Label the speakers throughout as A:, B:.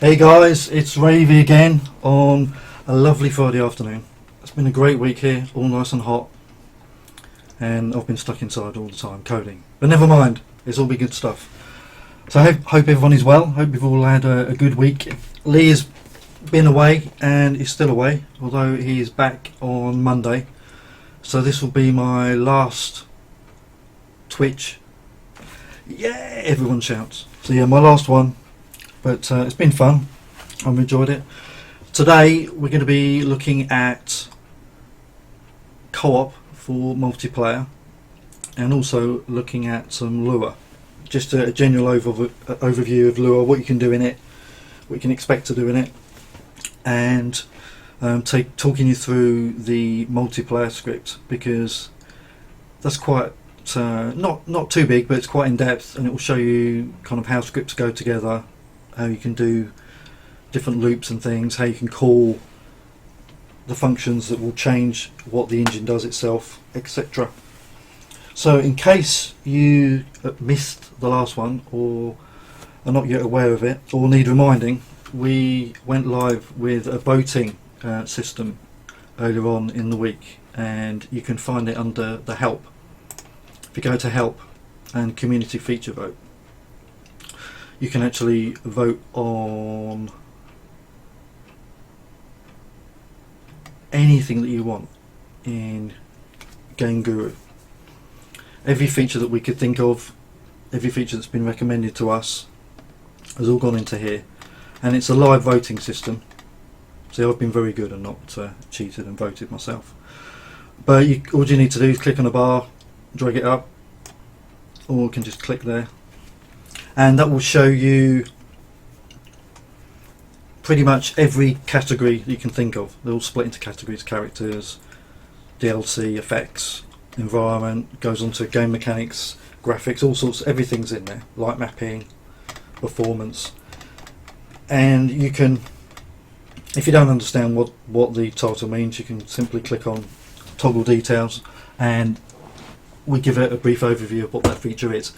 A: Hey guys, it's Ravy again on a lovely Friday afternoon. It's been a great week here, all nice and hot, and I've been stuck inside all the time coding. But never mind, it's all be good stuff. So I hope everyone is well. Hope you've all had a good week. Lee has been away and is still away, although he is back on Monday. So this will be my last Twitch. Yeah, everyone shouts. So yeah, my last one. But it's been fun. I've enjoyed it. Today we're going to be looking at co-op for multiplayer and also looking at some lure. Just a general overview of lure, what you can do in it, what you can expect to do in it, and talking you through the multiplayer script, because that's quite not too big, but it's quite in depth, and it will show you kind of how scripts go together, how you can do different loops and things, how you can call the functions that will change what the engine does itself, etc. So in case you missed the last one or are not yet aware of it or need reminding, we went live with a voting system earlier on in the week, and you can find it under the help. If you go to help and community feature vote, you can actually vote on anything that you want in GameGuru. Every feature that we could think of, every feature that's been recommended to us has all gone into here, and it's a live voting system. So I've been very good and not cheated and voted myself. But all you need to do is click on a bar, drag it up, or you can just click there, and that will show you pretty much every category that you can think of. They're all split into categories: characters, DLC, effects, environment, goes on to game mechanics, graphics, all sorts, everything's in there, light mapping, performance. And you can, if you don't understand what the title means, you can simply click on toggle details and we give it a brief overview of what that feature is.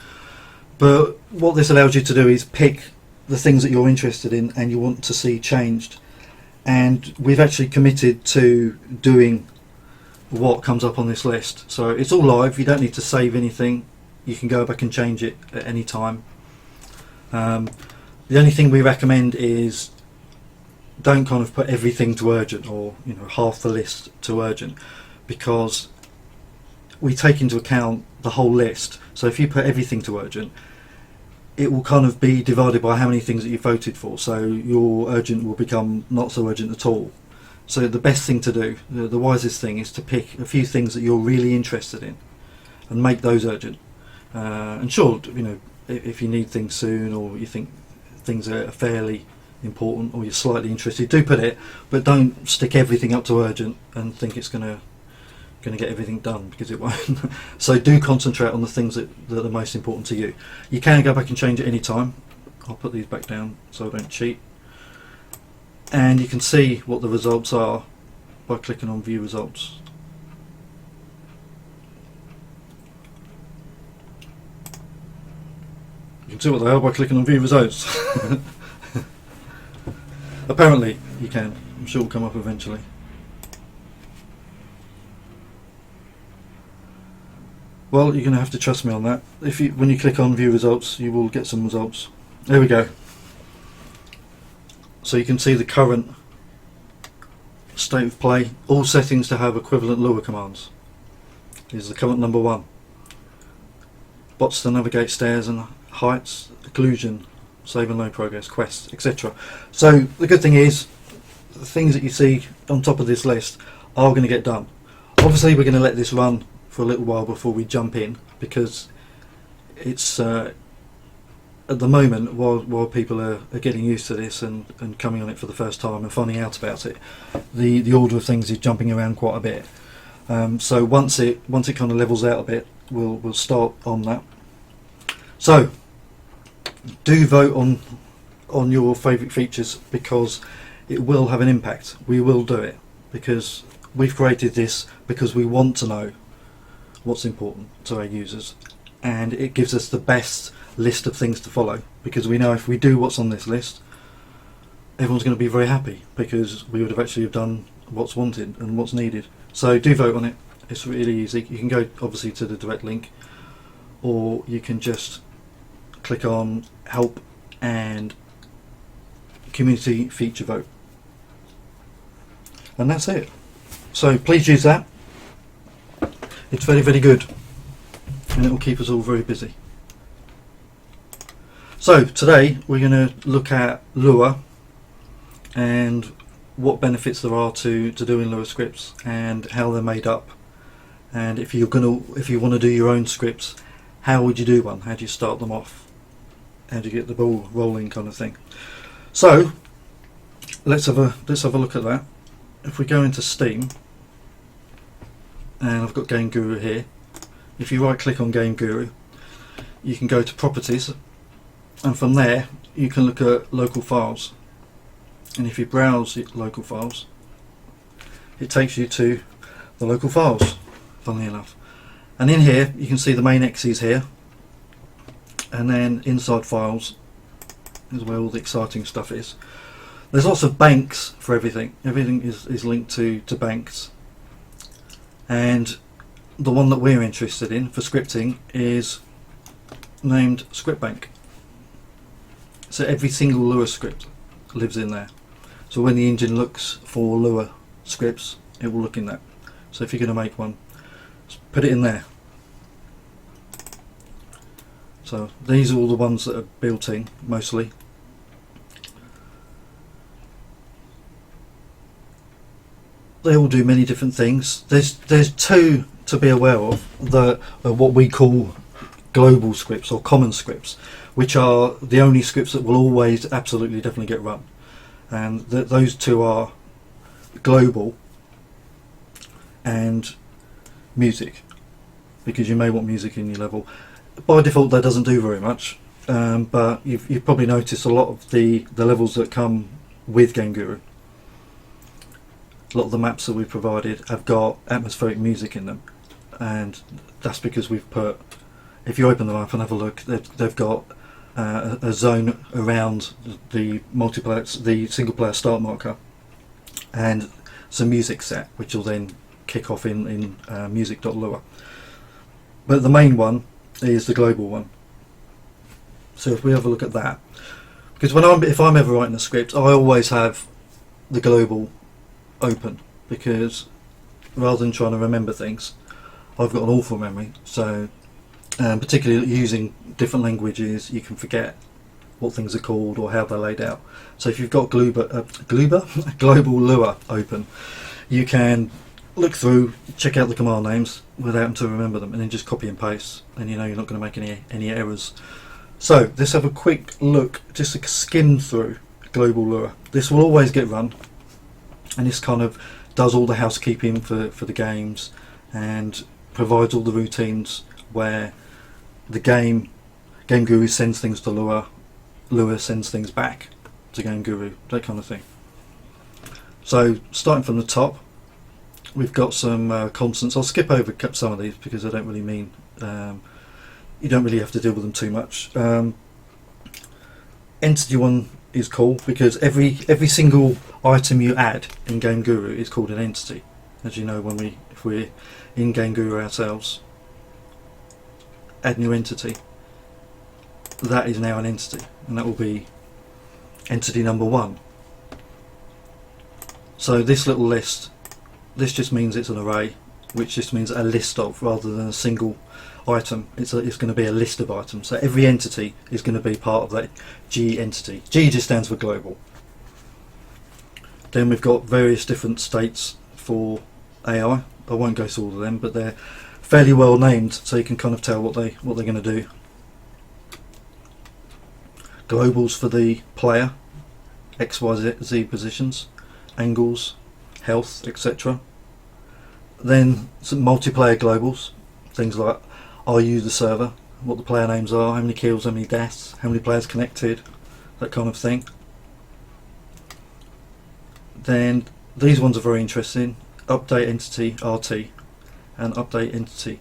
A: But what this allows you to do is pick the things that you're interested in and you want to see changed, and we've actually committed to doing what comes up on this list. So it's all live, you don't need to save anything, you can go back and change it at any time. The only thing we recommend is don't kind of put everything to urgent, or half the list to urgent, because we take into account the whole list. So if you put everything to urgent, it will kind of be divided by how many things that you voted for, so your urgent will become not so urgent at all. So the best thing to do, the wisest thing, is to pick a few things that you're really interested in and make those urgent. And sure, if you need things soon, or you think things are fairly important, or you're slightly interested, do put it, but don't stick everything up to urgent and think it's going to get everything done, because it won't. So do concentrate on the things that are the most important to you. You can go back and change at any time. I'll put these back down so I don't cheat, and you can see what the results are by clicking on view results. You can see what they are by clicking on view results. Apparently you can. I'm sure it'll come up eventually. Well, you're going to have to trust me on that. When you click on view results, you will get some results. There we go. So you can see the current state of play. All settings to have equivalent lure commands. Here's the current number 1. Bots to navigate stairs and heights, occlusion, save and load progress, quests, etc. So the good thing is, the things that you see on top of this list are going to get done. Obviously we're going to let this run for a little while before we jump in, because it's at the moment, while people are getting used to this and coming on it for the first time and finding out about it, the order of things is jumping around quite a bit. So once it kind of levels out a bit, we'll start on that. So do vote on your favourite features, because it will have an impact. We will do it because we've created this because we want to know what's important to our users, and it gives us the best list of things to follow, because we know if we do what's on this list, everyone's going to be very happy, because we would have actually have done what's wanted and what's needed. So do vote on it. It's really easy. You can go obviously to the direct link, or you can just click on help and community feature vote, and that's it. So please use that. It's very, very good, and it will keep us all very busy. So today we're going to look at Lua and what benefits there are to doing Lua scripts and how they're made up. And if you want to do your own scripts, how would you do one? How do you start them off? How do you get the ball rolling, kind of thing? So let's have a look at that. If we go into Steam, and I've got GameGuru here. If you right click on GameGuru, you can go to Properties, and from there you can look at local files. And if you browse local files, it takes you to the local files, funnily enough. And in here you can see the main exes here, and then inside files is where all the exciting stuff is. There's lots of banks for everything. Everything is linked to banks, and the one that we're interested in for scripting is named Script Bank. So every single Lua script lives in there. So when the engine looks for Lua scripts, it will look in that. So if you're going to make one, just put it in there. So these are all the ones that are built in, mostly. They all do many different things. There's two to be aware of that are what we call global scripts or common scripts, which are the only scripts that will always absolutely definitely get run. And those two are global and music, because you may want music in your level. By default that doesn't do very much, but you've probably noticed a lot of the levels that come with GameGuru. A lot of the maps that we've provided have got atmospheric music in them, and that's because we've put, if you open them up and have a look, they've got a zone around the multiplayer, the single player start marker, and some music set which will then kick off in music.lua. But the main one is the global one. So if we have a look at that, because if I'm ever writing a script, I always have the global open, because rather than trying to remember things, I've got an awful memory. So particularly using different languages, you can forget what things are called or how they're laid out. So if you've got global Lua open, you can look through, check out the command names without having to remember them, and then just copy and paste, and you know you're not going to make any errors. So let's have a quick look, just a skim through global Lua. This will always get run, and this kind of does all the housekeeping for the games and provides all the routines where the GameGuru sends things to Lua, Lua sends things back to GameGuru, that kind of thing. So starting from the top, we've got some constants. I'll skip over some of these because they don't really mean, you don't really have to deal with them too much. Entity one is cool because every single item you add in GameGuru is called an entity. As you know, if we're in GameGuru ourselves, add new entity, that is now an entity, and that will be entity number 1. So this little list, this just means it's an array, which just means a list of, rather than a single item. It's going to be a list of items. So every entity is going to be part of that G entity. G just stands for global. Then we've got various different states for AI. I won't go through all of them, but they're fairly well named, so you can kind of tell what they're going to do. Globals for the player, X, Y, Z positions, angles, health, etc. Then some multiplayer globals, things like are you the server, what the player names are, how many kills, how many deaths, how many players connected, that kind of thing. Then these ones are very interesting, update entity RT and update entity.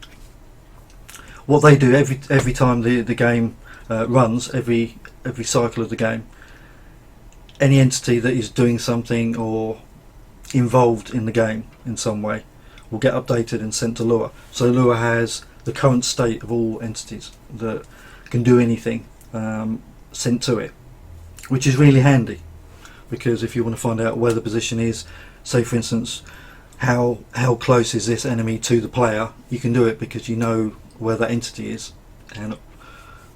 A: What they do every time the game runs, every cycle of the game, any entity that is doing something or involved in the game in some way will get updated and sent to Lua. So Lua has the current state of all entities that can do anything sent to it, which is really handy, because if you want to find out where the position is, say for instance how close is this enemy to the player, you can do it because you know where that entity is, and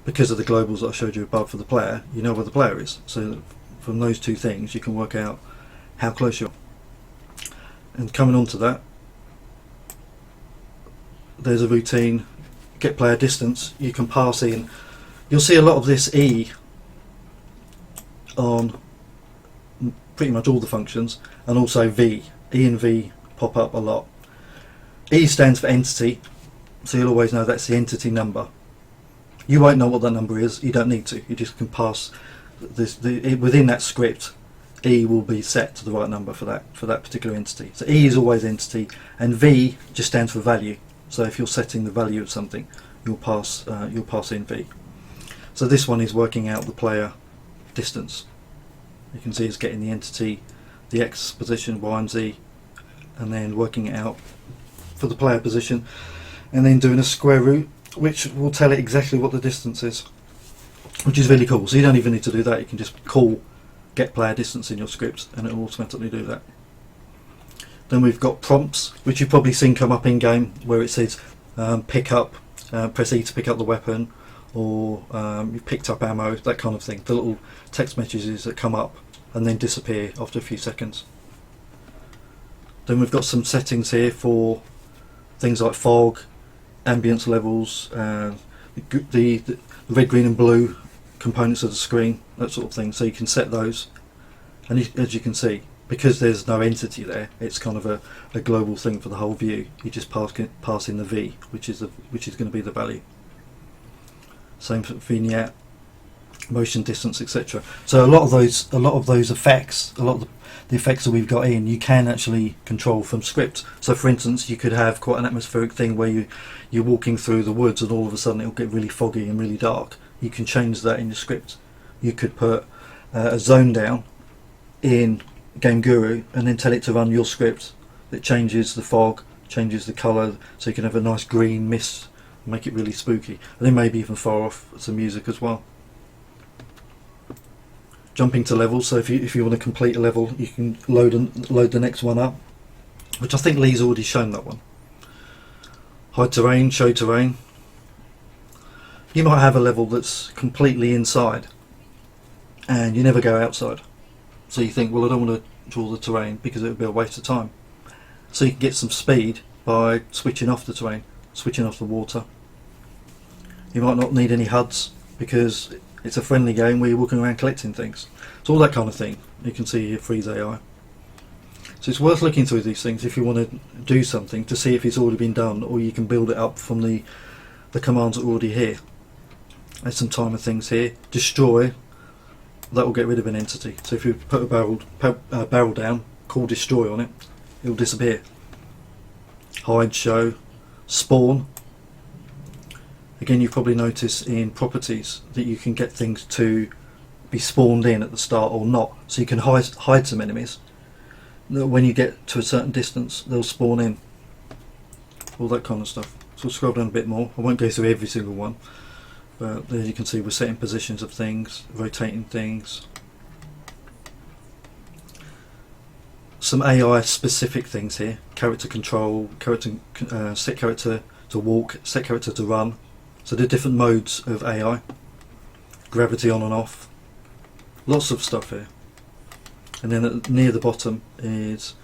A: because of the globals that I showed you above for the player, you know where the player is. So from those two things you can work out how close you are. And coming on to that, there's a routine, get player distance. You can pass in, you'll see a lot of this E on pretty much all the functions, and also V. E and V pop up a lot. E stands for entity, so you'll always know that's the entity number. You won't know what that number is, you don't need to, you just can pass this, within that script. E will be set to the right number for that particular entity. So E is always entity, and V just stands for value. So if you're setting the value of something, you'll pass in V. So this one is working out the player distance. You can see it's getting the entity, the X position, Y and Z, and then working it out for the player position, and then doing a square root which will tell it exactly what the distance is, which is really cool. So you don't even need to do that, you can just call get player distance in your script and it will automatically do that. Then we've got prompts, which you've probably seen come up in game, where it says pick up, press E to pick up the weapon, or you've picked up ammo, that kind of thing. The little text messages that come up and then disappear after a few seconds. Then we've got some settings here for things like fog, ambience levels, the red, green and blue components of the screen, that sort of thing. So you can set those, and as you can see, because there's no entity there, it's kind of a global thing for the whole view. You just pass in the V, which is going to be the value. Same for vignette, motion distance, etc. So a lot of those effects, a lot of the effects that we've got in, you can actually control from script. So for instance, you could have quite an atmospheric thing where you're walking through the woods and all of a sudden it'll get really foggy and really dark. You can change that in your script. You could put a zone down in GameGuru and then tell it to run your script that changes the fog, changes the colour, so you can have a nice green mist, make it really spooky, and then maybe even fire off some music as well. Jumping to levels, so if you want to complete a level, you can load the next one up, which I think Lee's already shown that one. Hide terrain, show terrain. You might have a level that's completely inside and you never go outside, so you think, well, I don't want to draw the terrain because it would be a waste of time. So you can get some speed by switching off the terrain, switching off the water. You might not need any HUDs because it's a friendly game where you're walking around collecting things. So all that kind of thing. You can see here freeze AI. So it's worth looking through these things if you want to do something, to see if it's already been done, or you can build it up from the commands that are already here. There's some timer things here. Destroy, that will get rid of an entity. So if you put a barrel down, call destroy on it, it'll disappear. Hide, show, spawn. Again, you've probably noticed in properties that you can get things to be spawned in at the start or not. So you can hide some enemies. When you get to a certain distance, they'll spawn in. All that kind of stuff. So we'll scroll down a bit more. I won't go through every single one. But there you can see we're setting positions of things, rotating things. Some AI specific things here. Character control, set character to walk, set character to run. So the different modes of AI. Gravity on and off. Lots of stuff here. And then near the bottom is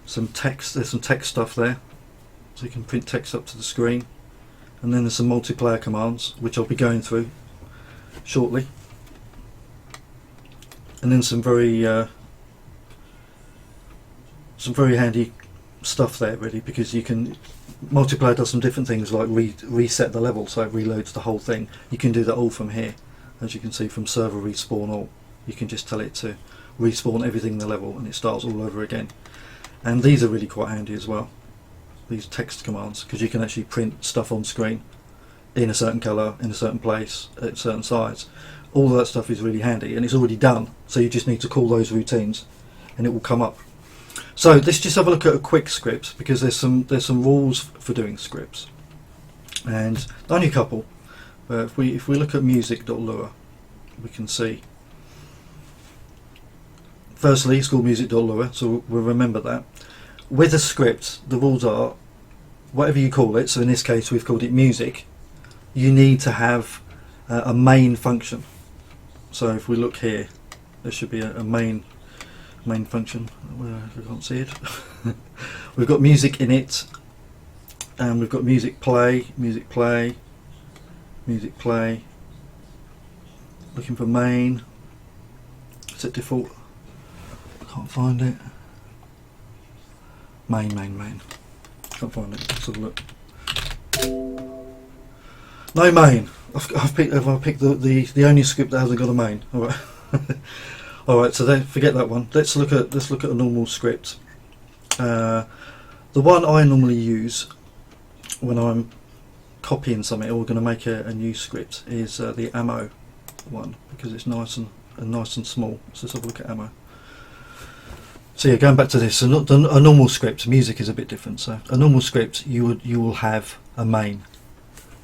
A: some text. There's some text stuff there. So you can print text up to the screen. And then there's some multiplayer commands, which I'll be going through shortly. And then some very handy stuff there, really, because you can multiplayer does some different things like reset the level, so it reloads the whole thing. You can do that all from here, as you can see from server respawn all. You can just tell it to respawn everything in the level, and it starts all over again. And these are really quite handy as well. These text commands, because you can actually print stuff on screen in a certain colour, in a certain place, at a certain size. All of that stuff is really handy, and it's already done, so you just need to call those routines and it will come up. So let's just have a look at a quick script, because there's some rules for doing scripts, and only a couple. If we look at music.lua, we can see firstly it's called music.lua, so we'll remember that. With a script, the rules are whatever you call it. So in this case we've called it music. You need to have a main function. So if we look here, there should be a main function. I can't see it. We've got music in it, and we've got music play. Looking for main. Set default. Can't find it. Main. Can't find it. Let's have a look. No main. I've picked the only script that hasn't got a main. All right. All right. So then forget that one. Let's look at a normal script. The one I normally use when I'm copying something or going to make a new script is the ammo one, because it's nice and small. So let's have a look at ammo. So yeah, going back to this, so not a normal script. Music is a bit different. So a normal script, you will have a main,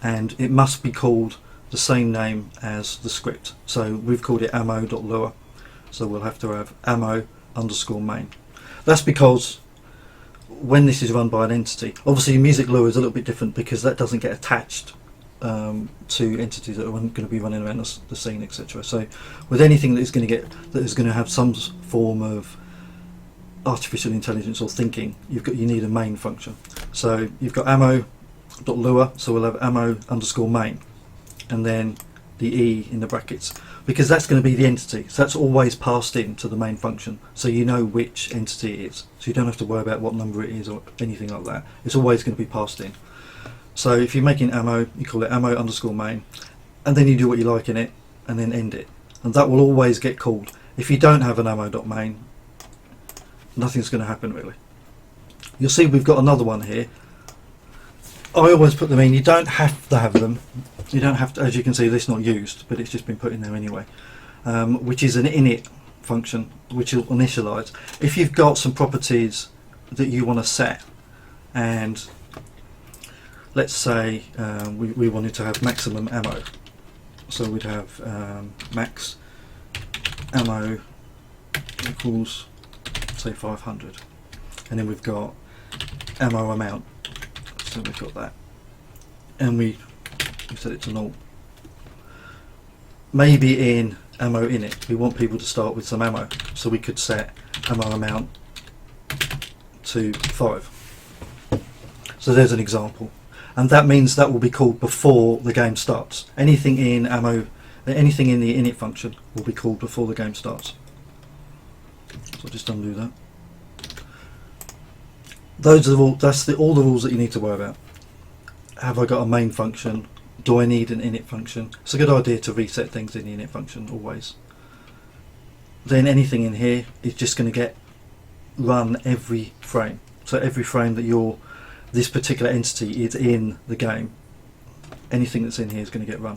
A: and it must be called the same name as the script. So we've called it ammo.lua, so we'll have to have ammo_main. That's because when this is run by an entity, obviously music.lua is a little bit different, because that doesn't get attached to entities that are going to be running around the scene, etc. So with anything that is going to have some form of artificial intelligence or thinking, you need a main function. So you've got ammo.lua, so we'll have ammo_main, and then the E in the brackets, because that's going to be the entity. So that's always passed into the main function, so you know which entity it is. So you don't have to worry about what number it is or anything like that. It's always going to be passed in. So if you're making ammo, you call it ammo_main, and then you do what you like in it, and then end it, and that will always get called. If you don't have an ammo.main, nothing's going to happen really. You'll see we've got another one here. I always put them in. You don't have to have them. You don't have to, as you can see, this is not used, but it's just been put in there anyway, which is an init function, which will initialize. If you've got some properties that you want to set, and let's say we wanted to have maximum ammo, so we'd have max ammo equals, say, 500, and then we've got ammo amount, so we've got that, and we set it to 0. Maybe in ammo init we want people to start with some ammo, so we could set ammo amount to 5. So there's an example, and that means that will be called before the game starts. Anything in ammo, anything in the init function will be called before the game starts. So I'll just undo that. Those are all. That's all the rules that you need to worry about. Have I got a main function? Do I need an init function? It's a good idea to reset things in the init function always. Then anything in here is just going to get run every frame. So every frame that this particular entity is in the game, anything that's in here is going to get run.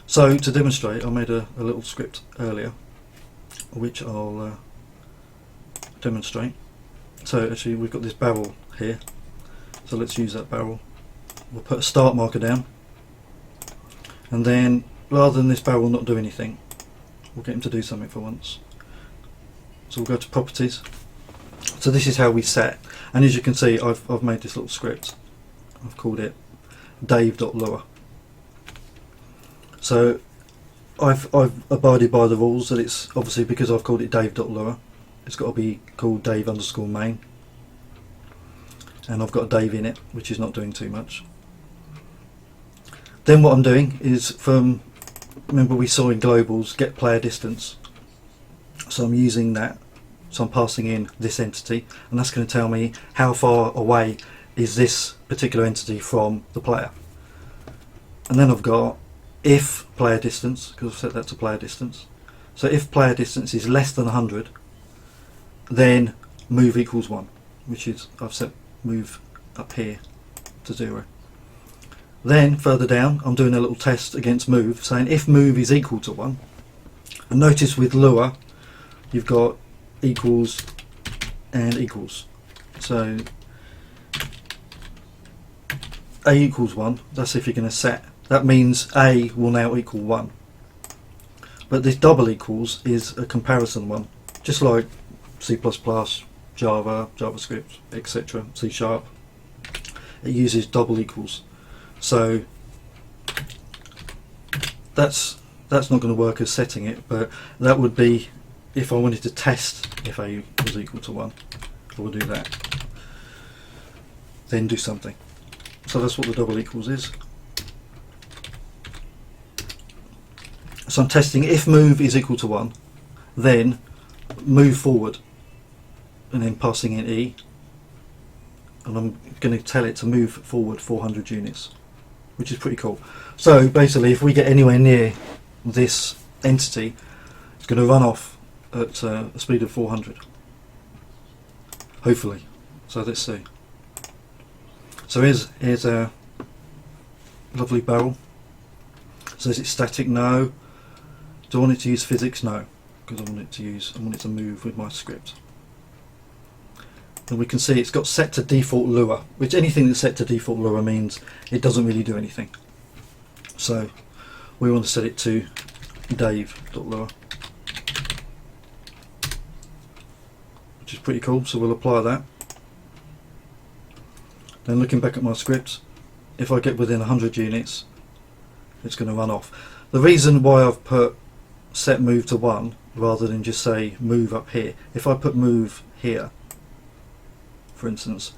A: So to demonstrate, I made a little script earlier, which I'll demonstrate. So actually we've got this barrel here, so let's use that barrel. We'll put a start marker down, and then rather than this barrel not do anything, we'll get him to do something for once. So we'll go to properties. So this is how we set, and as you can see I've made this little script. I've called it Dave.lua. So I've abided by the rules that it's obviously, because I've called it Dave.lua, it's got to be called Dave_main, and I've got a Dave in it, which is not doing too much. Then what I'm doing is, remember we saw in globals get player distance, so I'm using that, so I'm passing in this entity, and that's going to tell me how far away is this particular entity from the player. And then I've got if player distance, because I've set that to player distance. So if player distance is less than 100, then move equals 1, which is, I've set move up here to 0. Then further down I'm doing a little test against move, saying if move is equal to 1, and notice with lure you've got equals and equals. So A equals 1, that's if you're going to set. That means A will now equal 1. But this double equals is a comparison one, just like C++, Java, JavaScript, etc., C#. It uses double equals. So that's not going to work as setting it, but that would be if I wanted to test if A was equal to 1. I would do that. Then do something. So that's what the double equals is. So I'm testing if move is equal to 1, then move forward, and then passing in E, and I'm going to tell it to move forward 400 units, which is pretty cool. So basically if we get anywhere near this entity, it's going to run off at a speed of 400, hopefully. So let's see. So here's a lovely barrel. So is it static? No. Do I want it to use physics? No, because I want it to move with my script. And we can see it's got set to default lure, which anything that's set to default lure means it doesn't really do anything. So we want to set it to Dave.lure, which is pretty cool. So we'll apply that. Then looking back at my script, if I get within 100 units, it's going to run off. The reason why I've put set move to 1 rather than just say move up here, if I put move here, for instance,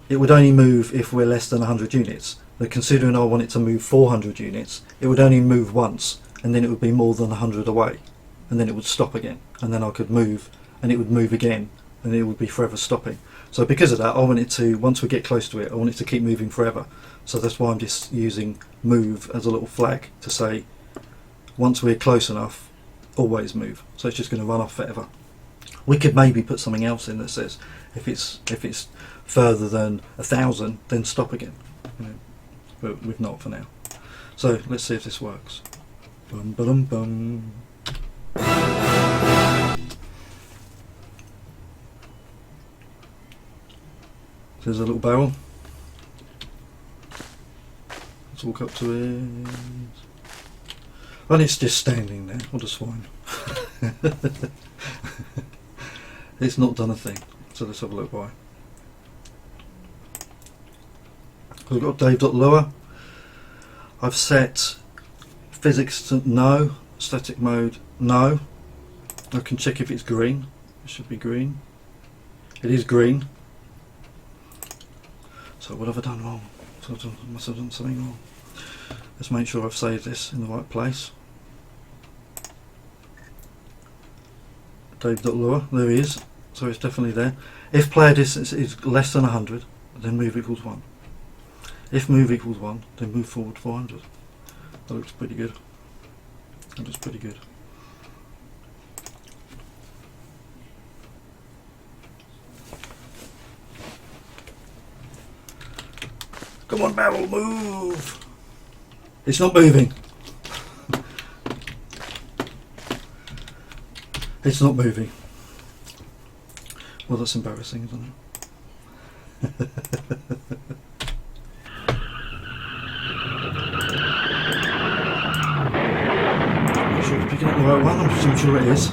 A: it would only move if we're less than 100 units. But considering I want it to move 400 units, it would only move once, and then it would be more than 100 away, and then it would stop again, and then I could move, and it would move again, and it would be forever stopping. So because of that, I want it to, once we get close to it, I want it to keep moving forever. So that's why I'm just using move as a little flag to say once we're close enough, always move. So it's just going to run off forever. We could maybe put something else in that says if it's further than 1,000, then stop again. You know, but we've not for now. So let's see if this works. Bum, ba-dum, bum. There's a little barrel. Let's walk up to it. And it's just standing there. What a swine. It's not done a thing. So let's have a look why. We've got Dave.lure. I've set physics to no, static mode no. I can check if it's green. It should be green. It is green. So what have I done wrong? So I must have done something wrong. Let's make sure I've saved this in the right place. Dave.lure, there he is. So it's definitely there. If player distance is less than 100, then move equals 1. If move equals 1, then move forward 400. That looks pretty good. That looks pretty good. Come on, barrel, move! It's not moving. It's not moving. Well, that's embarrassing, isn't it? I'm not sure it's picking up the right one. I'm sure it is.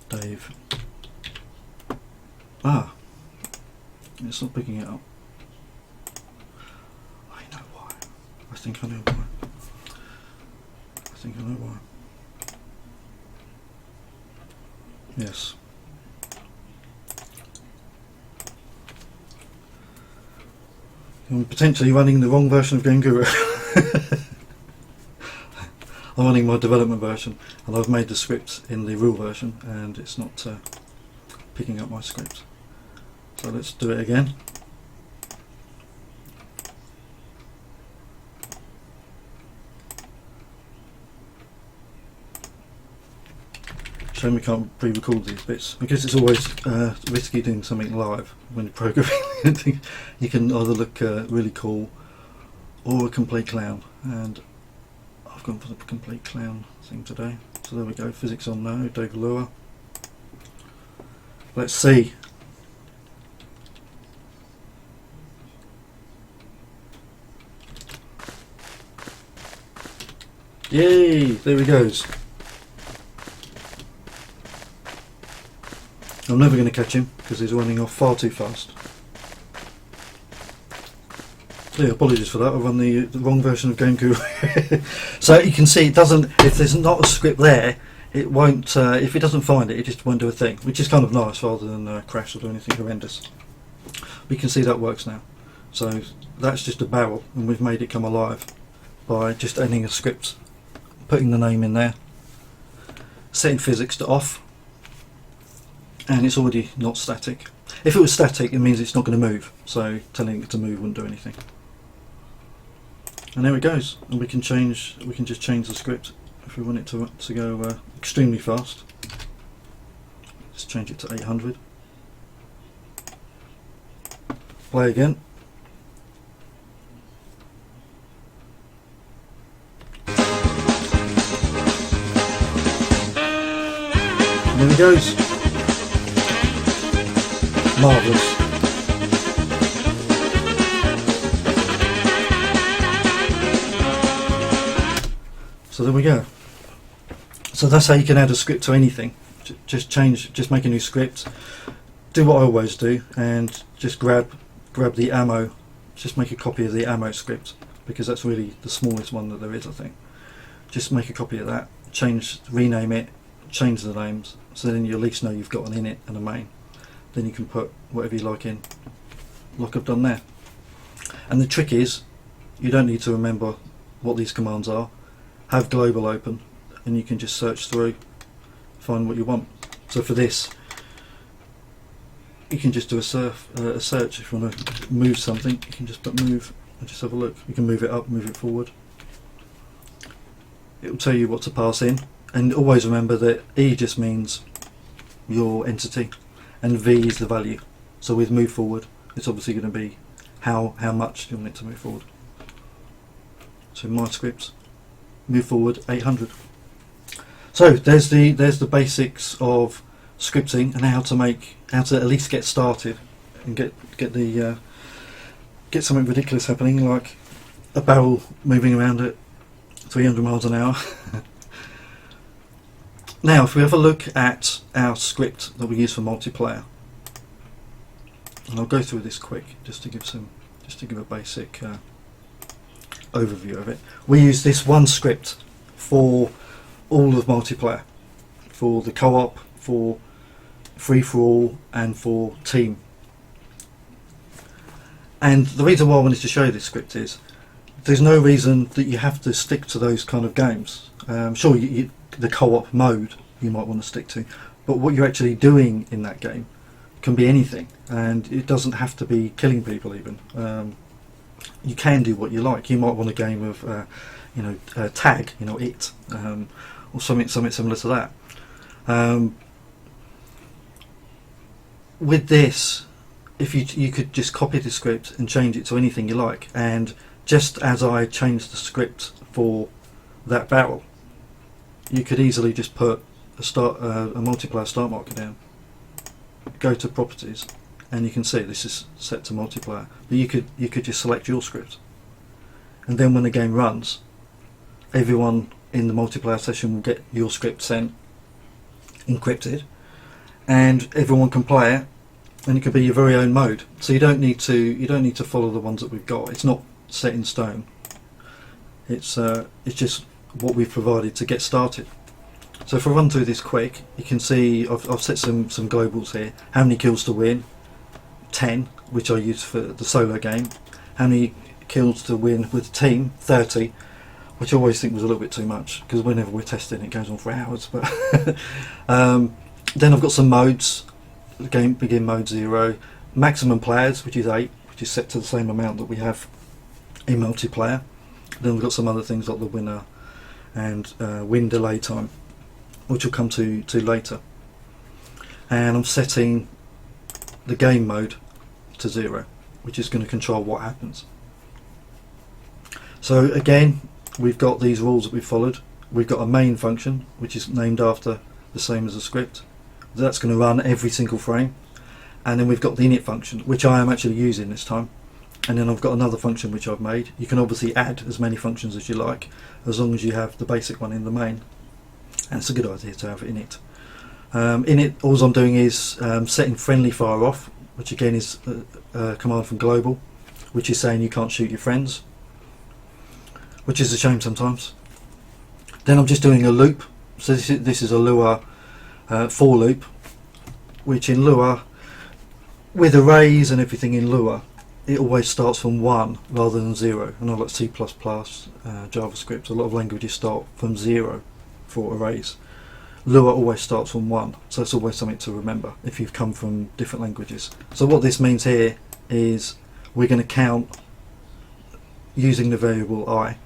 A: Dave. Ah. It's not picking it up. I know why. I think I know why. I think I know why. Yes. I'm potentially running the wrong version of GameGuru. I'm running my development version, and I've made the script in the real version, and it's not picking up my script. So let's do it again. shame we can't pre-record these bits, because it's always risky doing something live when you're programming. You can either look really cool or a complete clown, and I've gone for the complete clown thing today. So there we go, physics on no, David Lure. Let's see. Yay, there he goes. I'm never going to catch him because he's running off far too fast. Yeah, apologies for that, I've run the wrong version of GameGuru. So you can see it doesn't, if there's not a script there, it won't, if it doesn't find it, it just won't do a thing, which is kind of nice rather than crash or do anything horrendous. We can see that works now. So that's just a barrel, and we've made it come alive by just adding a script, putting the name in there, setting physics to off, and it's already not static. If it was static, it means it's not going to move, so telling it to move wouldn't do anything. And there it goes, and we can just change the script if we want it to go extremely fast. Let's change it to 800. Play again. And there he goes. Marvellous. So there we go. So that's how you can add a script to anything. Just make a new script. Do what I always do, and just grab the ammo. Just make a copy of the ammo script, because that's really the smallest one that there is, I think. Just make a copy of that. Rename it. Change the names, so then you at least know you've got an init and a main. Then you can put whatever you like in, like I've done there. And the trick is, you don't need to remember what these commands are. Have global open, and you can just search through, find what you want. So for this, you can just do a search. If you want to move something, you can just put move and just have a look. You can move it up, move it forward. It will tell you what to pass in. And always remember that E just means your entity, and V is the value. So with move forward, it's obviously going to be how much you want it to move forward. So my script, move forward 800. So there's the basics of scripting and how to at least get started and get something ridiculous happening, like a barrel moving around at 300 miles an hour. Now, if we have a look at our script that we use for multiplayer, and I'll go through this quick just to give a basic overview of it. We use this one script for all of multiplayer, for the co-op, for free-for-all, and for team. And the reason why I wanted to show this script is there's no reason that you have to stick to those kind of games. Sure, the co-op mode you might want to stick to, but what you're actually doing in that game can be anything, and it doesn't have to be killing people even. You can do what you like. You might want a game of tag, it, or something similar to that. With this, if you could just copy the script and change it to anything you like, and just as I changed the script for that barrel, you could easily just put a multiplayer start marker down, go to properties, and you can see this is set to multiplayer. But you could just select your script, and then when the game runs, everyone in the multiplayer session will get your script sent encrypted, and everyone can play it, and it could be your very own mode. So you don't need to follow the ones that we've got. It's not set in stone. It's just what we've provided to get started. So if I run through this quick, you can see I've set some globals here. How many kills to win? 10, which I use for the solo game. How many kills to win with the team? 30, which I always think was a little bit too much, because whenever we're testing it goes on for hours. But then I've got some modes. The game begin mode 0, maximum players, which is 8, which is set to the same amount that we have in multiplayer. Then we've got some other things like the winner and win delay time. which we'll come to later. And I'm setting the game mode to 0, which is going to control what happens. So again, we've got these rules that we've followed. We've got a main function, which is named after the same as the script. That's going to run every single frame. And then we've got the init function, which I am actually using this time. And then I've got another function which I've made. You can obviously add as many functions as you like, as long as you have the basic one in the main. And it's a good idea to have init. Init, all I'm doing is setting friendly fire off, which again is a command from global, which is saying you can't shoot your friends, which is a shame sometimes. Then I'm just doing a loop. So this is a Lua for loop, which in Lua, with arrays and everything in Lua, it always starts from 1 rather than 0. I know like C++, JavaScript, a lot of languages start from 0 for arrays. Lua always starts from 1, so it's always something to remember if you've come from different languages. So what this means here is we're going to count using the variable I.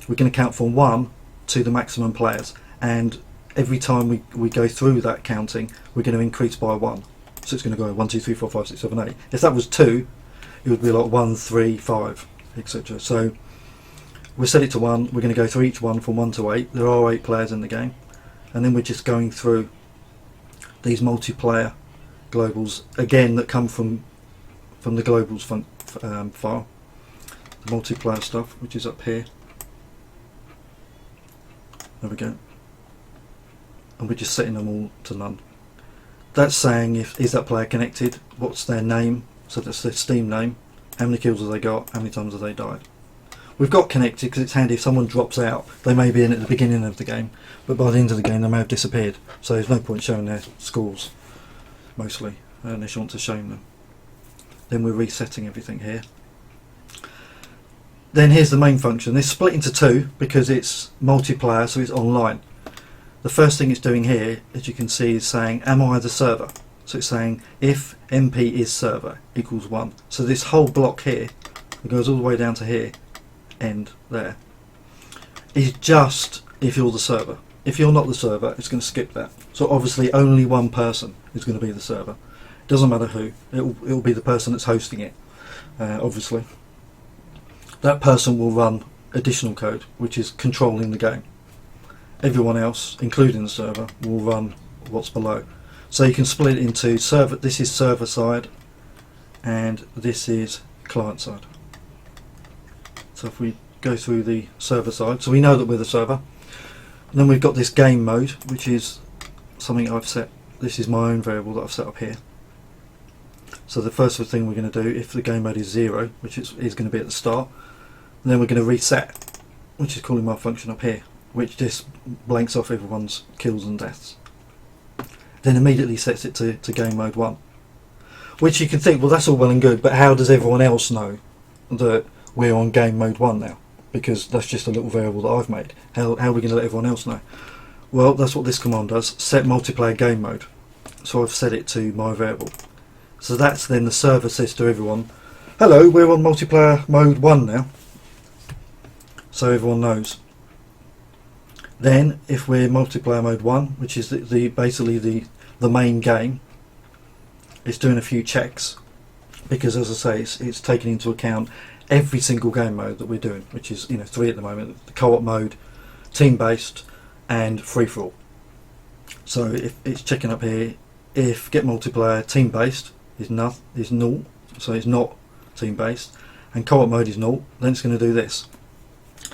A: We're going to count from 1 to the maximum players, and every time we go through that counting, we're going to increase by 1. So it's going to go 1, 2, 3, 4, 5, 6, 7, 8. If that was 2, it would be like 1, 3, 5, etc. So we set it to 1. We're going to go through each one from 1 to 8. There are 8 players in the game, and then we're just going through these multiplayer globals again that come from the globals file, the multiplayer stuff, which is up here. There we go. And we're just setting them all to none. That's saying is that player connected, what's their name, so that's their Steam name, how many kills have they got, how many times have they died. We've got connected because it's handy if someone drops out. They may be in at the beginning of the game, but by the end of the game they may have disappeared, so there's no point showing their scores mostly unless you want to show them. Then we're resetting everything here. Then here's the main function. It's split into 2 because it's multiplayer, so it's online. The first thing it's doing here, as you can see, is saying am I the server? So it's saying if MP is server equals 1. So this whole block here, it goes all the way down to here, end there, is just if you're the server. If you're not the server, it's going to skip that. So obviously only one person is going to be the server. It doesn't matter who, it'll be the person that's hosting it, obviously. That person will run additional code, which is controlling the game. Everyone else, including the server, will run what's below. So you can split it into server, this is server side, and this is client side. So if we go through the server side, so we know that we're the server. And then we've got this game mode, which is something I've set. This is my own variable that I've set up here. So the first thing we're going to do, if the game mode is 0, which is going to be at the start, and then we're going to reset, which is calling my function up here, which just blanks off everyone's kills and deaths. Then immediately sets it to game mode 1. Which you can think, well that's all well and good, but how does everyone else know that we're on game mode 1 now? Because that's just a little variable that I've made. How are we going to let everyone else know? Well, that's what this command does, set multiplayer game mode. So I've set it to my variable. So that's then the server says to everyone, hello, we're on multiplayer mode 1 now. So everyone knows. Then if we're multiplayer mode 1, which is basically the main game, it's doing a few checks, because as I say, it's taking into account every single game mode that we're doing, which is 3 at the moment: the co-op mode, team-based, and free-for-all. So if it's checking up here, if get multiplayer team-based is 0, so it's not team-based, and co-op mode is 0, then it's going to do this.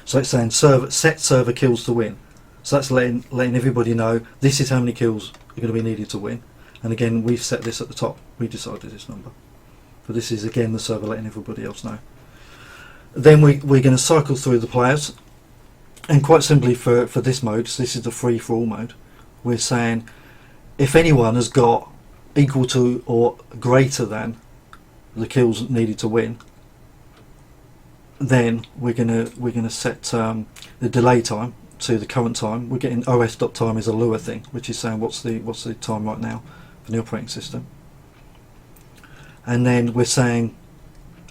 A: So it's saying set server kills to win. So that's letting everybody know this is how many kills are going to be needed to win. And again, we've set this at the top. We decided this number. But this is again the server letting everybody else know. Then we're going to cycle through the players. And quite simply for this mode, so this is the free-for-all mode, we're saying if anyone has got equal to or greater than the kills needed to win, then we're gonna set the delay time to the current time. We're getting os.time is a Lua thing, which is saying what's the time right now for the operating system. And then we're saying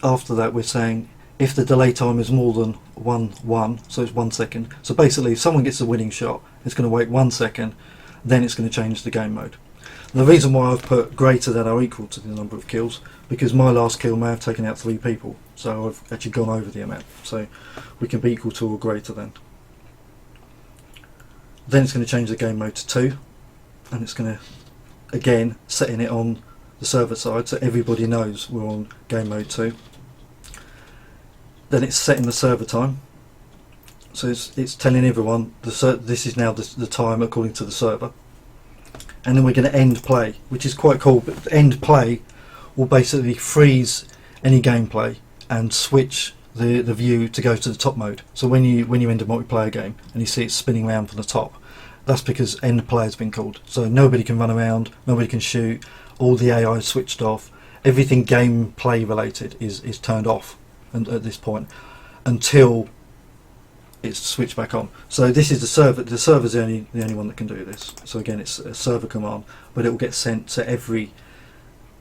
A: after that we're saying if the delay time is more than 1, so it's 1 second. So basically if someone gets a winning shot, it's going to wait 1 second, then it's going to change the game mode. The reason why I've put greater than or equal to the number of kills, because my last kill may have taken out 3 people, so I've actually gone over the amount. So we can be equal to or greater than. Then it's going to change the game mode to 2, and it's going to, again, setting it on the server side so everybody knows we're on game mode 2. Then it's setting the server time, so it's telling everyone this is now the time according to the server. And then we're going to end play, which is quite cool. But end play will basically freeze any gameplay and switch the view to go to the top mode. So when you end a multiplayer game and you see it spinning around from the top, that's because end play has been called. So nobody can run around, nobody can shoot, all the AI is switched off, everything gameplay related is turned off and at this point until it's switched back on. So this is the server. The server's the only one that can do this. So again, it's a server command, but it will get sent to every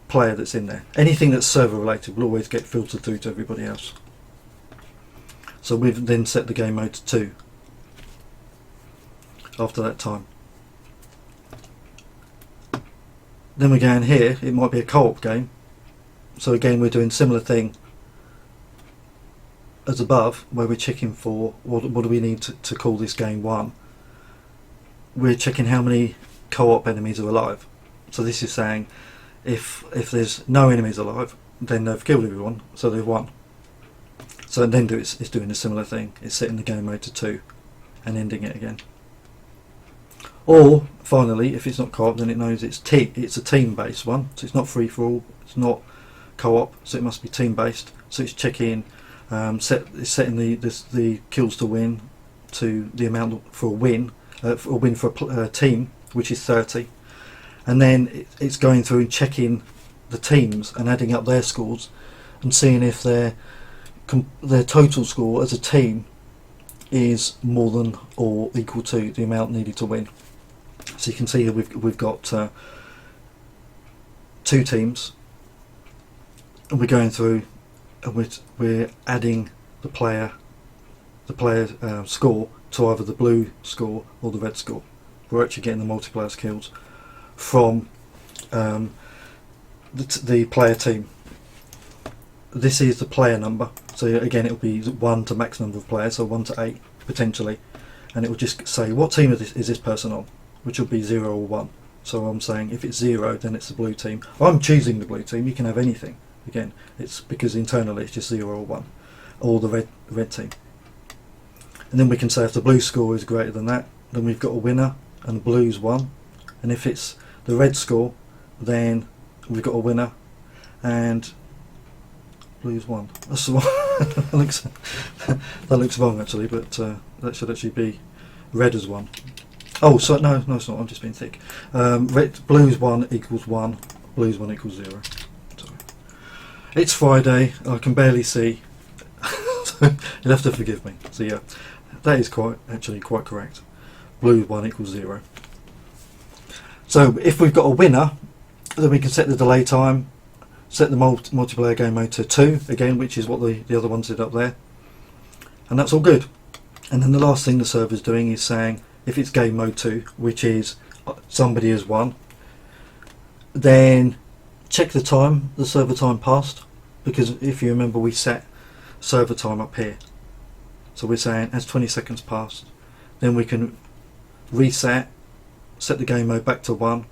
A: player that's in there. Anything that's server related will always get filtered through to everybody else. So we've then set the game mode to 2 after that time. Then we go in here, it might be a co-op game. So again, we're doing similar thing as above, where we're checking for what do we need to call this game 1. We're checking how many co-op enemies are alive. So this is saying if there's no enemies alive, then they've killed everyone, so they've won. So then it's doing a similar thing. It's setting the game mode to 2 and ending it again. Or finally, if it's not co-op, then it knows it's a team-based one. So it's not free for all. It's not co-op. So it must be team-based. So it's checking. It's setting the kills to win to the amount for a win for a team, which is 30, and then it's going through and checking the teams and adding up their scores and seeing if their total score as a team is more than or equal to the amount needed to win. So you can see here we've got 2 teams, and we're going through. And we're adding the player score to either the blue score or the red score. We're actually getting the multiplayer's kills from the player team. This is the player number. So again, it will be 1 to max number of players, so 1 to 8 potentially, and it will just say what team is this person on, which will be 0 or 1. So I'm saying if it's 0, then it's the blue team. I'm choosing the blue team. You can have anything. Again, it's because internally it's just 0 or 1, or the red team. And then we can say if the blue score is greater than that, then we've got a winner, and blue's 1. And if it's the red score, then we've got a winner, and blue's 1. That's the one. that looks wrong actually, but that should actually be red as 1. Oh, so no, it's not. I'm just being thick. Blue's 1 equals 1. Blue's 1 equals 0. It's Friday, I can barely see, so you'll have to forgive me. So yeah, that is actually quite correct. Blue 1 equals 0. So if we've got a winner, then we can set the delay time, set the multiplayer game mode to 2 again, which is what the other ones did up there, and that's all good. And then the last thing the server's doing is saying if it's game mode 2, which is somebody has won, then check the time, the server time passed, because if you remember we set server time up here. So we're saying as 20 seconds passed, then we can reset, set the game mode back to 1,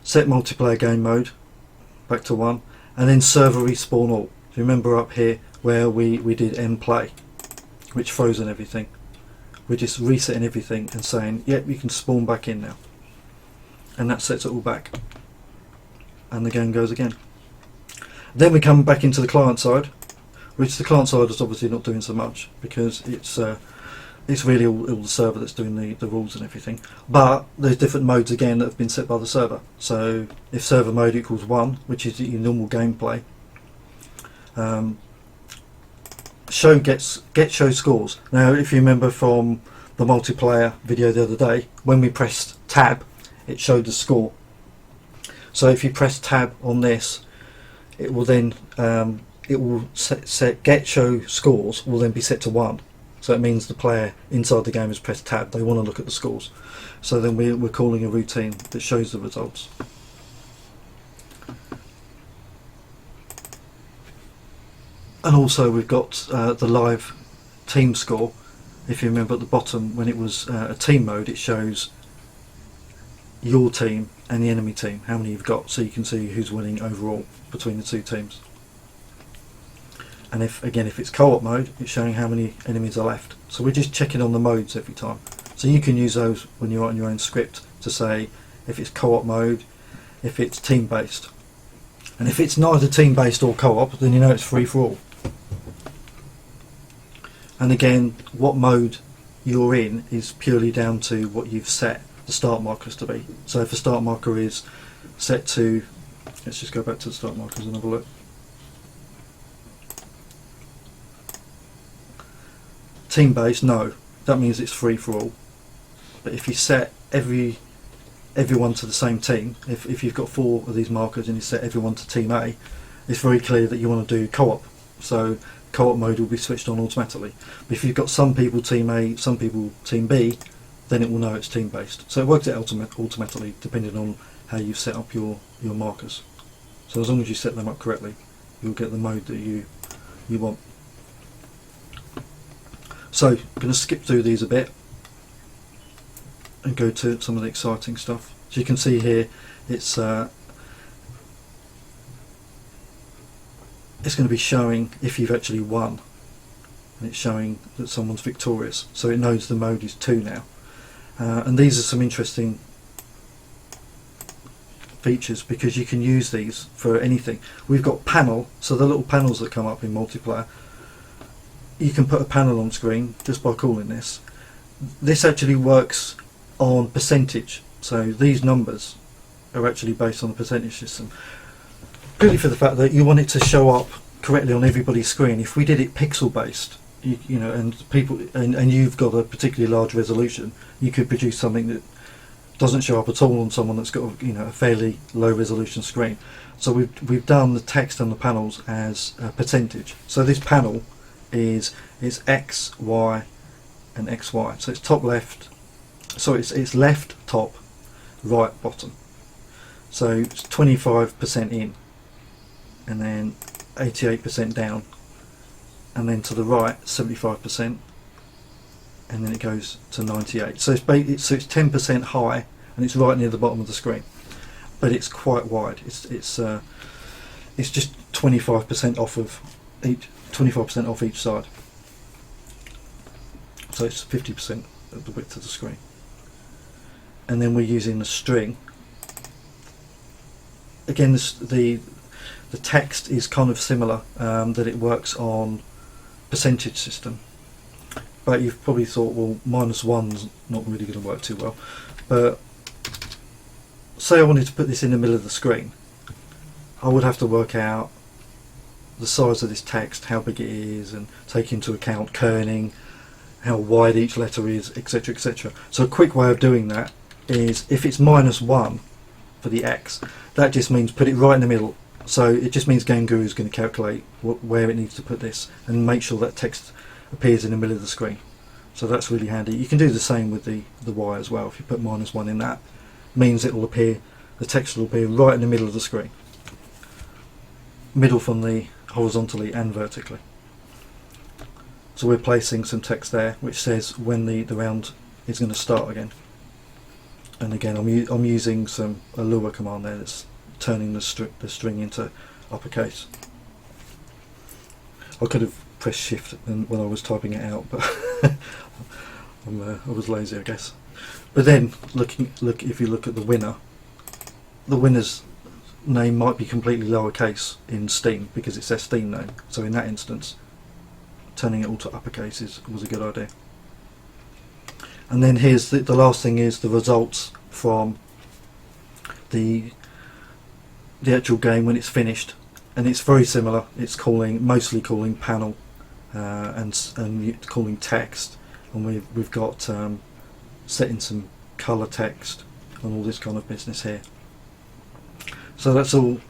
A: set multiplayer game mode back to 1, and then server respawn all. If you remember up here where we did end play, which frozen everything, we're just resetting everything and saying yep, you can spawn back in now, and that sets it all back. And the game goes again. Then we come back into the client side, which the client side is obviously not doing so much because it's really all the server that's doing the rules and everything. But there's different modes again that have been set by the server. So if server mode equals 1, which is your normal gameplay, show scores. Now if you remember from the multiplayer video the other day, when we pressed tab, it showed the score. So if you press tab on this, it will then set get show scores will then be set to 1. So So it means the player inside the game has pressed tab. They want to look at the scores. So then we're calling a routine that shows the results. And also we've got the live team score. If you remember at the bottom, when it was a team mode, it shows your team and the enemy team, how many you've got, so you can see who's winning overall between the two teams. And if it's co-op mode, it's showing how many enemies are left. So we're just checking on the modes every time. So you can use those when you're writing your own script to say if it's co-op mode, if it's team based. And if it's neither team based or co-op, then you know it's free for all. And again, what mode you're in is purely down to what you've set the start markers to be. So if the start marker is set to, let's just go back to the start markers and have a look. Team based, no, that means it's free for all. But if you set everyone to the same team, if you've got 4 of these markers and you set everyone to team A, it's very clear that you want to do co-op. So co-op mode will be switched on automatically. But if you've got some people team A, some people team B, then it will know it's team based. So it works out automatically depending on how you've set up your markers. So as long as you set them up correctly, you'll get the mode that you want. So I'm going to skip through these a bit and go to some of the exciting stuff. So you can see here it's going to be showing if you've actually won, and it's showing that someone's victorious, so it knows the mode is 2 now. And these are some interesting features because you can use these for anything. We've got panel, so the little panels that come up in multiplayer, you can put a panel on screen just by calling this. This actually works on percentage, so these numbers are actually based on the percentage system, purely for the fact that you want it to show up correctly on everybody's screen. If we did it pixel based, you know, and people and you've got a particularly large resolution, you could produce something that doesn't show up at all on someone that's got a fairly low resolution screen. So we've done the text and the panels as a percentage. So this panel is X, Y, and XY. So it's top left. So it's left top, right bottom. So it's 25% in, and then 88% down, and then to the right 75%, and then it goes to 98. So it's 10% high, and it's right near the bottom of the screen, but it's quite wide. It's just 25% off of each, 25% off each side. So it's 50% of the width of the screen. And then we're using the string. Again, the text is kind of similar, that it works on percentage system. But you've probably thought, well, -1's not really going to work too well. But say I wanted to put this in the middle of the screen, I would have to work out the size of this text, how big it is, and take into account kerning, how wide each letter is, etc., etc. So a quick way of doing that is, if it's -1 for the X, that just means put it right in the middle. So it just means GameGuru is going to calculate where it needs to put this and make sure that text appears in the middle of the screen. So that's really handy. You can do the same with the Y as well. If you put -1 in that, means it will appear, the text will appear right in the middle of the screen. Middle from the horizontally and vertically. So we're placing some text there which says when the round is going to start again. And again, I'm using a lua command there that's turning the string into uppercase. I could have pressed shift when I was typing it out, but I was lazy, I guess. But then if you look at the winner's name might be completely lowercase in Steam because it's their Steam name. So in that instance, turning it all to uppercase was a good idea. And then here's the last thing is the results from the actual game when it's finished, and it's very similar. It's mostly calling panel and calling text, and we've got setting some color text and all this kind of business here. So that's all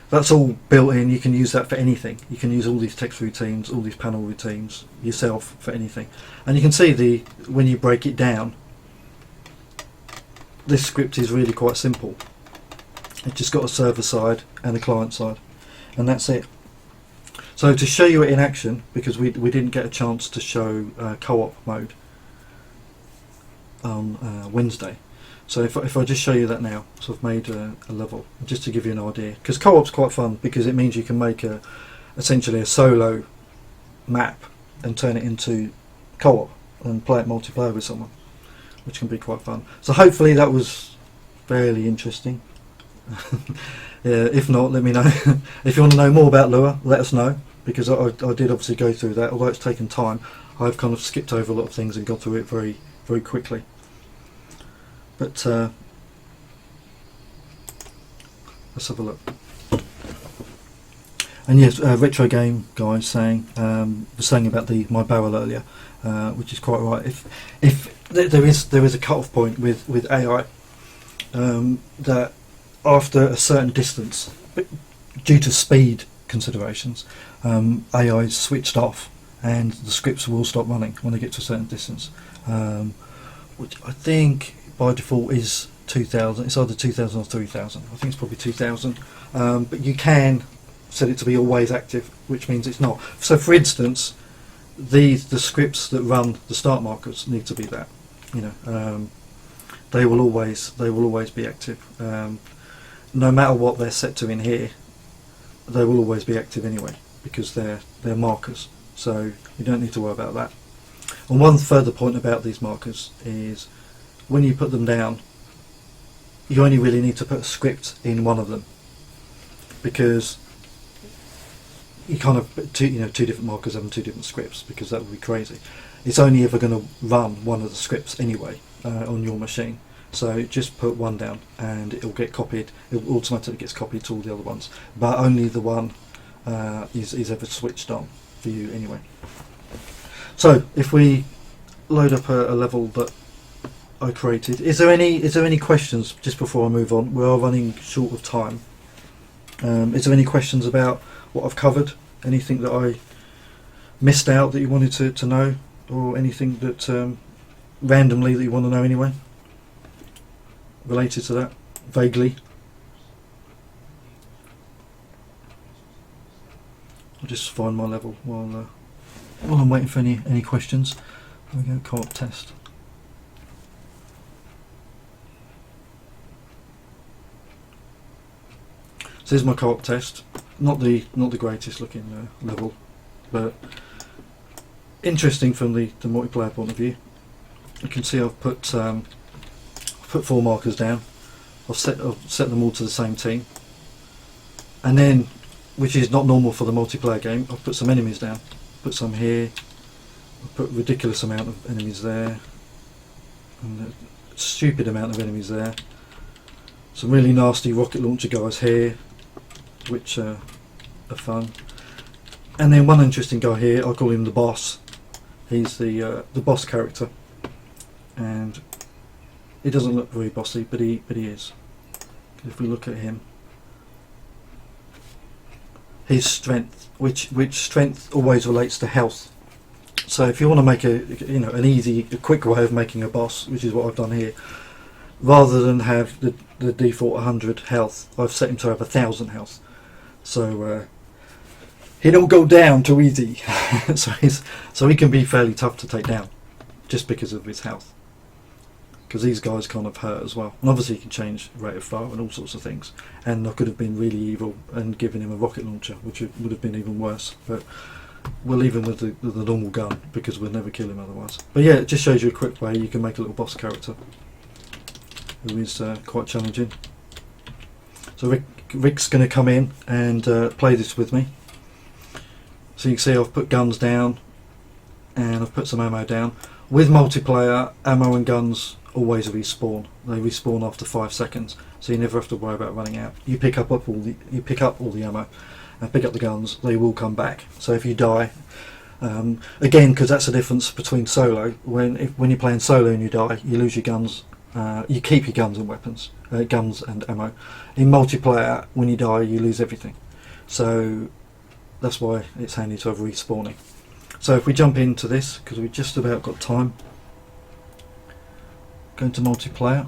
A: that's all built in. You can use that for anything. You can use all these text routines, all these panel routines yourself for anything. And you can see when you break it down, this script is really quite simple. It's just got a server side and a client side, and that's it. So to show you it in action, because we didn't get a chance to show co-op mode on Wednesday, so if I just show you that now, so I've made a level just to give you an idea, because co-op's quite fun because it means you can make essentially a solo map and turn it into co-op and play it multiplayer with someone, which can be quite fun. So hopefully that was fairly interesting. Yeah, if not, let me know. If you want to know more about Lua, let us know, because I did obviously go through that. Although it's taken time, I've kind of skipped over a lot of things and got through it very, very quickly. But let's have a look. And yes, retro game guys saying was saying about my barrel earlier, which is quite right. If there is a cut-off point with AI, that after a certain distance, due to speed considerations, AI is switched off and the scripts will stop running when they get to a certain distance, which I think by default is 2000. It's either 2000 or 3000. I think it's probably 2000, but you can set it to be always active, which means it's not. So for instance, the scripts that run the start markers need to be that, they will always be active. No matter what they're set to in here, they will always be active anyway, because they're markers, so you don't need to worry about that. And one further point about these markers is when you put them down, you only really need to put a script in one of them, because you can't have two different markers having two different scripts, because that would be crazy. It's only ever going to run one of the scripts anyway on your machine. So just put one down and it'll get copied. It automatically gets copied to all the other ones, but only the one is ever switched on for you anyway. So if we load up a level that I created, is there any questions just before I move on? We are running short of time. Is there any questions about what I've covered? Anything that I missed out that you wanted to know, or anything that randomly that you want to know anyway, related to that, vaguely? I'll just find my level while I'm waiting for any questions. There we go, co-op test. So here's my co-op test. Not the greatest looking level, but interesting from the multiplayer point of view. You can see I've put 4 markers down. I've set them all to the same team, and then, which is not normal for the multiplayer game, I've put some enemies down. Put some here. I've put a ridiculous amount of enemies there, and a stupid amount of enemies there. Some really nasty rocket launcher guys here, which are fun. And then one interesting guy here, I call him the boss. He's the boss character, and he doesn't look very bossy, but he is. If we look at him, his strength, which strength always relates to health. So if you want to make a quick way of making a boss, which is what I've done here, rather than have the default 100 health, I've set him to have 1000 health. So he don't go down too easy. so he can be fairly tough to take down, just because of his health. Because these guys kind of hurt as well. And obviously he can change rate of fire and all sorts of things. And I could have been really evil and given him a rocket launcher, which would have been even worse. But we'll leave him with the normal gun, because we'll never kill him otherwise. But yeah, it just shows you a quick way you can make a little boss character who is quite challenging. So Rick's going to come in and play this with me. So you can see I've put guns down and I've put some ammo down. With multiplayer, ammo and guns always respawn. They respawn after 5 seconds, so you never have to worry about running out. You pick up all the ammo and pick up the guns. They will come back. So if you die, again, because that's the difference between solo. When you're playing solo and you die, you lose your guns you keep your guns and weapons, guns and ammo. In multiplayer, when you die, you lose everything. So that's why it's handy to have respawning. So if we jump into this, because we've just about got time, go into multiplayer.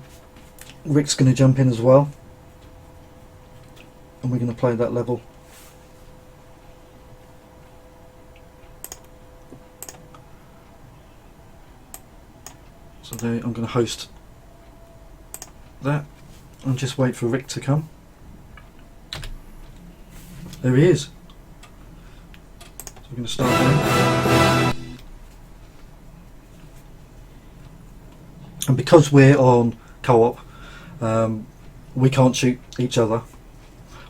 A: Rick's going to jump in as well, and we're going to play that level. So there, I'm going to host that and just wait for Rick to come. There he is. So we're going to start now. And because we're on co-op, we can't shoot each other,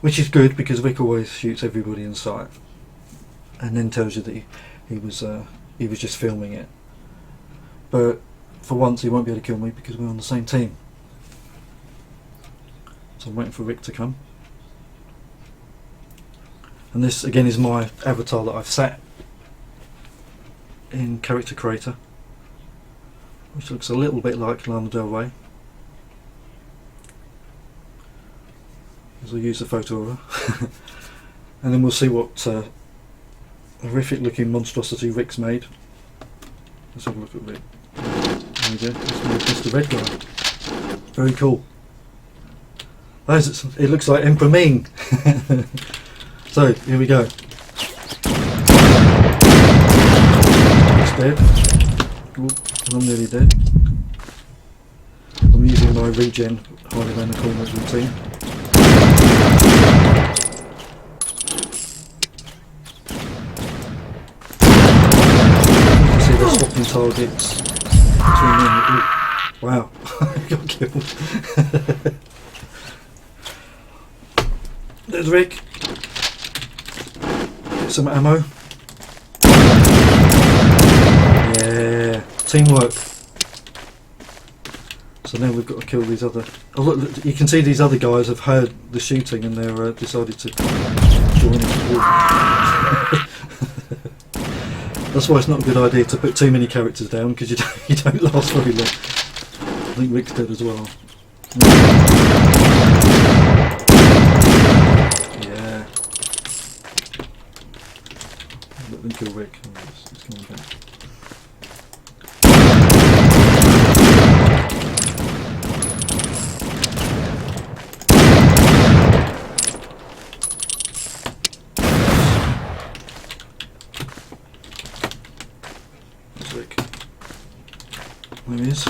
A: which is good because Rick always shoots everybody in sight and then tells you that he was just filming it. But for once he won't be able to kill me because we're on the same team. So I'm waiting for Rick to come. And this again is my avatar that I've set in Character Creator, which looks a little bit like Lana Del Rey. As I use a photo of her. And then we'll see what horrific looking monstrosity Rick's made. Let's have a look at Rick. There we go, that's the red guy. Very cool. It looks like Emperor Ming. So, here we go. He's dead. Ooh, and I'm nearly dead. I'm using my regen hiding around the corners routine. You can see they're swapping targets between them. Ooh, wow, I got killed. There's Rick. Get some ammo. Yeah, teamwork. So now we've got to kill these other... Oh look, you can see these other guys have heard the shooting and they're decided to join us. That's why it's not a good idea to put too many characters down because you don't last very long. I think Rick's dead as well. Yeah. Let them kill Rick. Oh, it's coming back. Rick. There he is.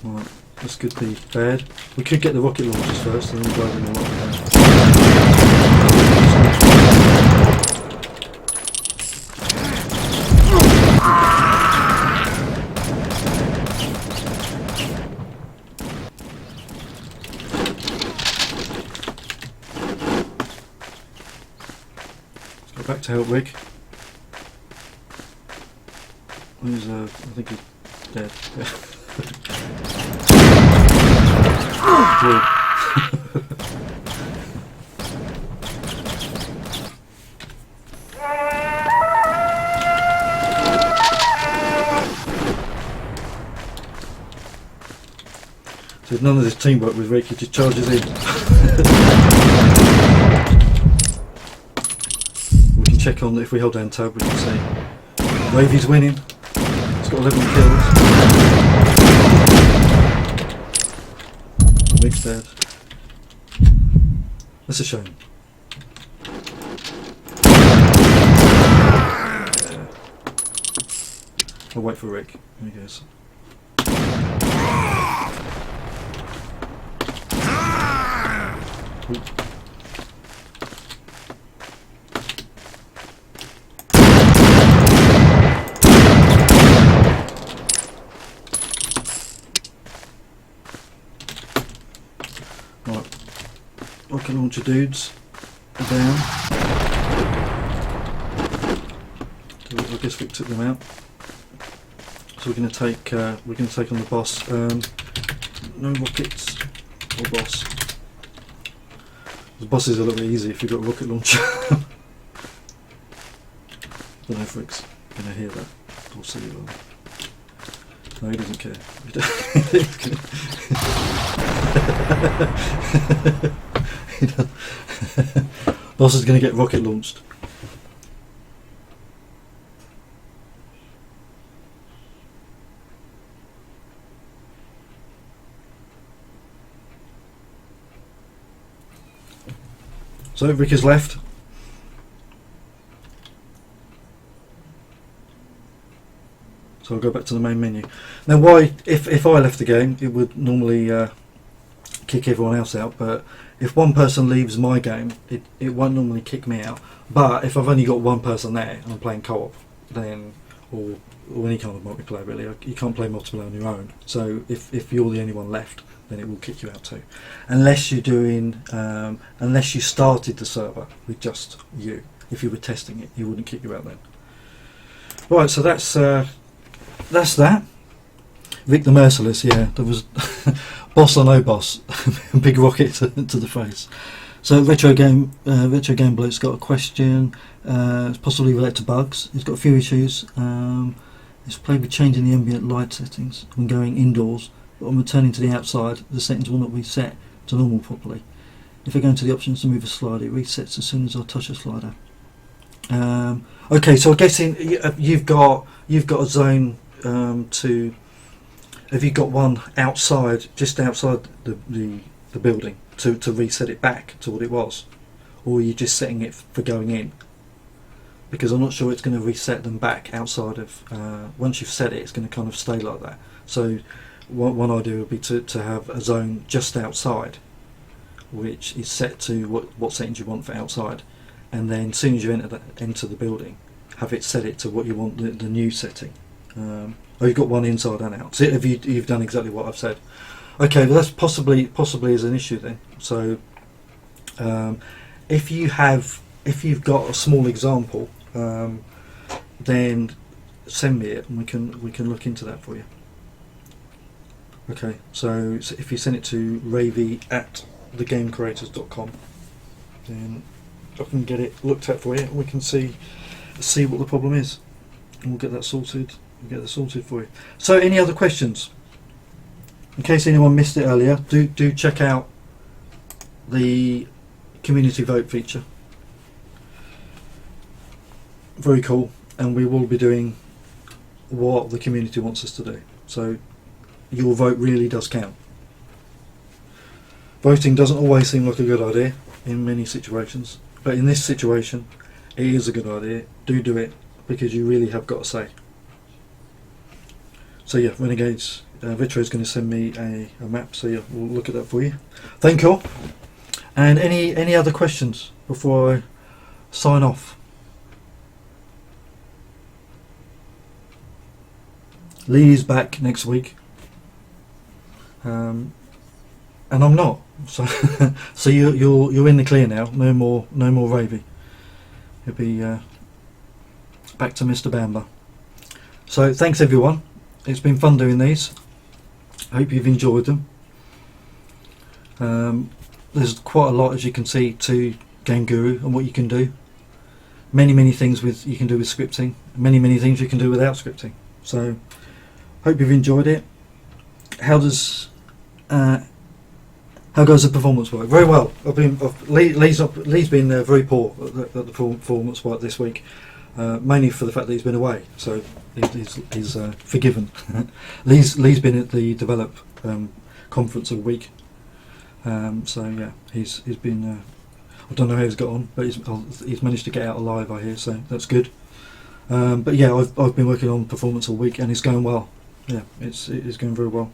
A: Right, this could be bad. We could get the rocket launchers first and then blow them all up. Let's go back to help Rick. He's, I think he's dead. So none of this teamwork with Rick, he just charges in. We can check on, if we hold down tab we can see Ravy's winning. He's got 11 kills. Rick's dead. That's a shame. Yeah. I'll wait for Rick. Here he goes. Ooh. Right, rocket launcher dudes are down. So I guess we took them out. So we're going to take on the boss. No rockets or boss. The boss is a little bit easy if you've got a rocket launcher. I don't know if Rick's going to hear that. We'll see. No, he doesn't care. Boss is going to get rocket launched. So Rick has left. So I'll go back to the main menu. Now why, if I left the game, it would normally kick everyone else out, but if one person leaves my game, it won't normally kick me out. But if I've only got one person there and I'm playing co-op, then, or any kind of multiplayer really, you can't play multiplayer on your own. So if you're the only one left, then it will kick you out too. Unless you're doing, unless you started the server with just you. If you were testing it, it wouldn't kick you out then. Right, so that's that. Rick the Merciless, yeah, there was boss or no boss, big rocket to the face. So Retro Game Bloke's got a question. It's possibly related to bugs. He's got a few issues. It's played with changing the ambient light settings when going indoors, but on returning to the outside, the settings will not reset to normal properly. If I go into the options to move a slider, it resets as soon as I touch a slider. Okay, so I'm guessing you've got a zone to. Have you got one outside, just outside the building, to reset it back to what it was, or are you just setting it for going in? Because I'm not sure it's going to reset them back outside of. Once you've set it, it's going to kind of stay like that. So one idea would be to have a zone just outside, which is set to what settings you want for outside, and then as soon as you enter the building, have it set it to what you want the new setting. You've got one inside and out. So you've done exactly what I've said. Okay, well that's possibly is an issue then. So if you've got a small example, then send me it and we can look into that for you. Okay, so if you send it to ravy@thegamecreators.com, then I can get it looked at for you and we can see what the problem is, and we'll get that sorted. For you. So any other questions? In case anyone missed it earlier, do check out the community vote feature. Very cool, and we will be doing what the community wants us to do. So your vote really does count. Voting doesn't always seem like a good idea in many situations, but in this situation it is a good idea. Do it, because you really have got a say. So yeah, Renegades, Retro is going to send me a map, so yeah, we'll look at that for you. Thank you all. And any other questions before I sign off? Lee's back next week, and I'm not. So so you're in the clear now. No more Ravy. You'll be back to Mr. Bambler. So thanks everyone. It's been fun doing these. I hope you've enjoyed them. There's quite a lot, as you can see, to GameGuru and what you can do. Many things you can do with scripting. Many things you can do without scripting. So, hope you've enjoyed it. How goes the performance work? Very well. Lee's been very poor at the performance work this week. Mainly for the fact that he's been away, so he's forgiven. Lee's been at the Develop conference all week, so yeah, he's been. I don't know how he's got on, but he's managed to get out alive, I hear, so that's good. But yeah, I've been working on performance all week, and it's going well. Yeah, it's going very well.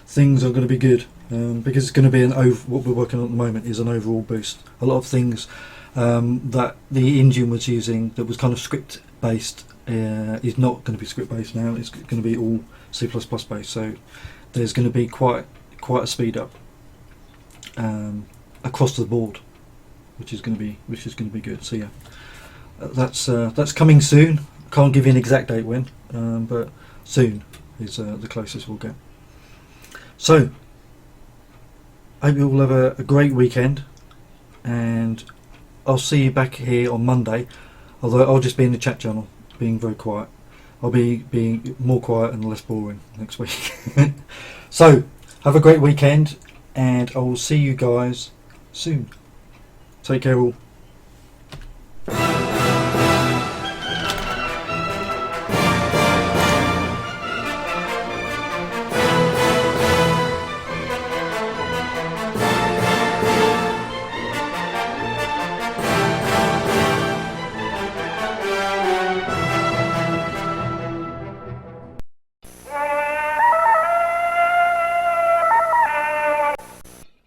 A: Things are going to be good because it's going to be what we're working on at the moment is an overall boost. A lot of things. That the engine was using that was kind of script based is not going to be script based now. It's going to be all C++ based, so there's going to be quite a speed up across the board, which is going to be good. So yeah, that's coming soon. Can't give you an exact date when, but soon is the closest we'll get. So I hope you all have a great weekend, and I'll see you back here on Monday, although I'll just be in the chat channel, being very quiet. I'll be being more quiet and less boring next week. So, have a great weekend, and I will see you guys soon. Take care all.